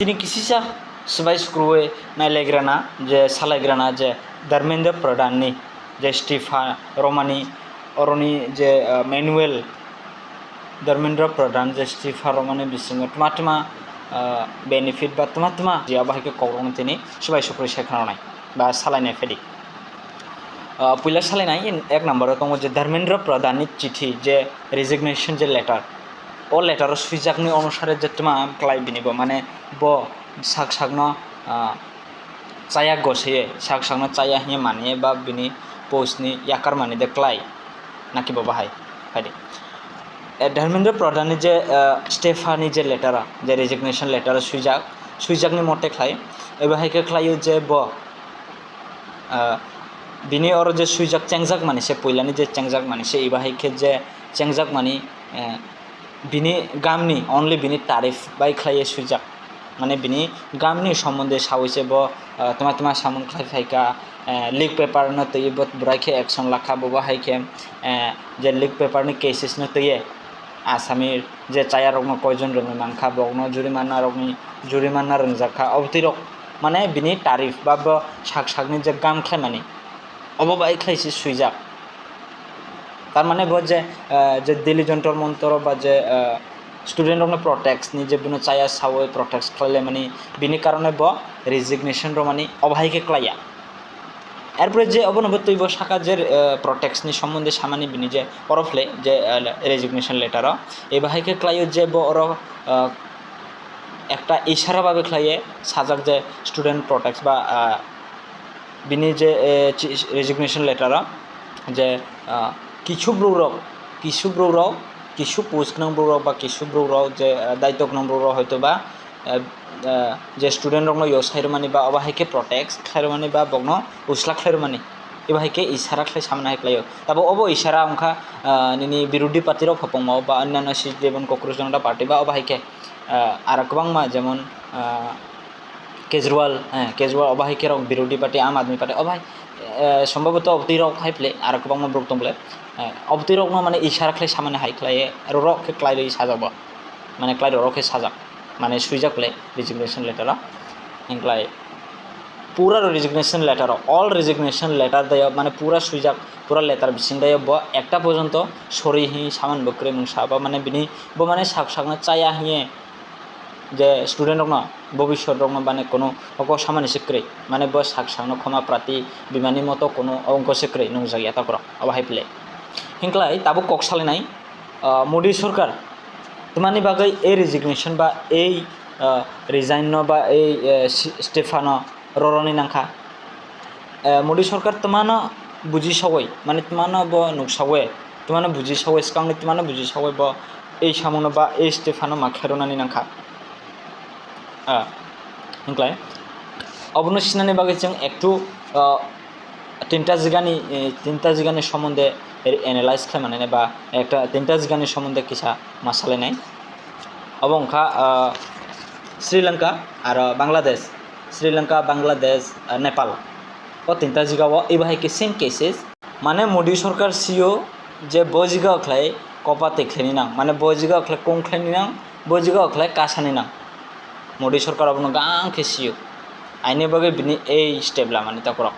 Ini kisisa sebagai skruwe nailegrana je salaigrana je Dharmendra Pradhan ni je Stefan Romani oroni je Manuel Dharmendra Pradhan je Stefan Romani bisingo tuma benefit ba tuma dia bahike korong tini sebagai sukri sekhanai ba salainai fedi puila salainai ek number tongo je Dharmendra Pradhan ni chithi je resignation je letter o letter suijakni onusare je tuma klai binibo mane bo sakno chaya goseye sakno chaya hine mane ba bini post ni yakar mane de klai naki bo bahai hadi Dharmendra Pradhan ni je Stefani je letter je resignation letter suijakni mote klai ebahaike klaio je bo bini or je suijak chengjak mani se poilani je chengjak mani se ebahaike je chengjak mani bini gamni only bini tarif bai khlaye suijak মানে বিনি গামনি সম্বন্ধে সাউইছে ব তোমা সামন খাই ফাইকা leak paper ন তৈ বত বুরাইকে অ্যাকশন লাখা ববা হাইকে যে লিক পেপার নি কেসেস ন তৈয়ে আসামির যে চায়া রকম কয়জন রং মাংখা বগ্ন জুরিমানা রংজাখা অবতিরক মানে বিনি তারিফ বা সাকনি যে গাম খাই মানে অববাই খাইছে সুইজাক তার মানে ব যে দিল্লি যন্ত্র মন্ত্র বা যে স্টুডেন্ট রকম প্রটেক্স নিজে বিনো চায়া সাওয়ে প্রটেক্স খাইলে মানে বিনি কারণে ব রেজিগনেশন র মানে অবাহিকে ক্লাইয়া এরপরে যে অবনব তৈব শাখা যে প্রটেক্স নি সম্বন্ধে সামানি বিনি যে পরফলে যে রেজিগনেশন লেটার এই বাহিকে ক্লাইও যে ব অর একটা ইশারা ভাবে ক্লাইয়ে সাজাক যে স্টুডেন্ট প্রটেক্স বা বিনি যে রেজিগনেশন লেটার যে কিছু ব্রৌরক কিছু পোস্ট নং ব্রৌরক বা কিছু ব্রৌরক যে দায়িত্ব নং ব্রৌরক হয়তো বা যে স্টুডেন্ট রকম ইয়সাইর মানে বা অবাহিকে প্রটেক্স খাইর মানে বা বগ্ন উসলা খাইর মানে এবাহিকে ইশারা খাই সামনে হাইক্লাইও তারপর অব ইশারা অংখা নিনি বিরোধী পার্টিরও ফপংমাও বা অন্যান্য সিজেবন কক্রোচ জনতা পার্টি বা অবাহিকে আর গোबांमा যেমন কেজরিওয়াল কেজরিওয়াল অবাহিকে রক বিরোধী পার্টি আম আদমি পার্টি অবাহি সম্ভবত অবতিরক হাইপ্লে আর গোबांमा ব্রুকতমলে অবতিরক মানে ইশারা খাই সামনে হাইক্লাইয়ে রকে ক্লাইলে সাজাব মানে ক্লাই রকে সাজাক মানে সুইজাকলে রেজিগনেশন লেটার ইনক্লাই পুরা resignation letter all resignation letter দেয় মানে পুরা সুইজাক পুরা লেটার বিসিং দেয় ব একটা পর্যন্ত সরি হি সামান বক্রে মুসা বা মানে বিনি ব মানে সাকনা চায়া হিয়ে যে স্টুডেন্ট রকম ভবিষ্যৎ রকম মানে কোনো অক সামান সিক্রে মানে ব সাকনো ক্ষমা প্রাতি বিমানি মতো কোনো অঙ্ক সিক্রে নংজাগি এটা কর অবাহাই প্লে হিংক্লাই তাবো কক সালিনাই মোদী সরকার তোমানি বাগৈ এই রেজিগনেশন বা এই রিজাইন বা এই স্টেফানো ররনি নাংখা মোদী সরকার তোমানো বুঝি সাওয়াই মানে তোমানো ব নুকসাওয়ে তোমানো বুঝি সাওয়াই সিকাংনি তোমানো বুঝি সাওয়াই ব এই সামনো বা এই স্টেফানো মাখেরনানি নাংখা হিংক্লাই অবনো সিনানি বাগৈ जों একটু তিনটা জিগানি সম্বন্ধে এনালাইজ খালামनानै বা একটা তিনটা জিগানি সম্বন্ধে কিসা মাসালাयनाय অবংখা শ্রীলঙ্কা আর বাংলাদেশ নেপাল ও তিনটা জিগাও এবাহাইকে সেম কেসেস মানে মোদী সরকার সিও যে বজিগা অখলাই কপাতে খেনি নাং মানে বজিগা অখলাই কংখ্লাইনি নাং বজিগা অখলাই কাসানি নাং মোদী সরকার অবনো গাंखे সিও আইনি বাগে বিনি এই স্টেপলা মানে তকরক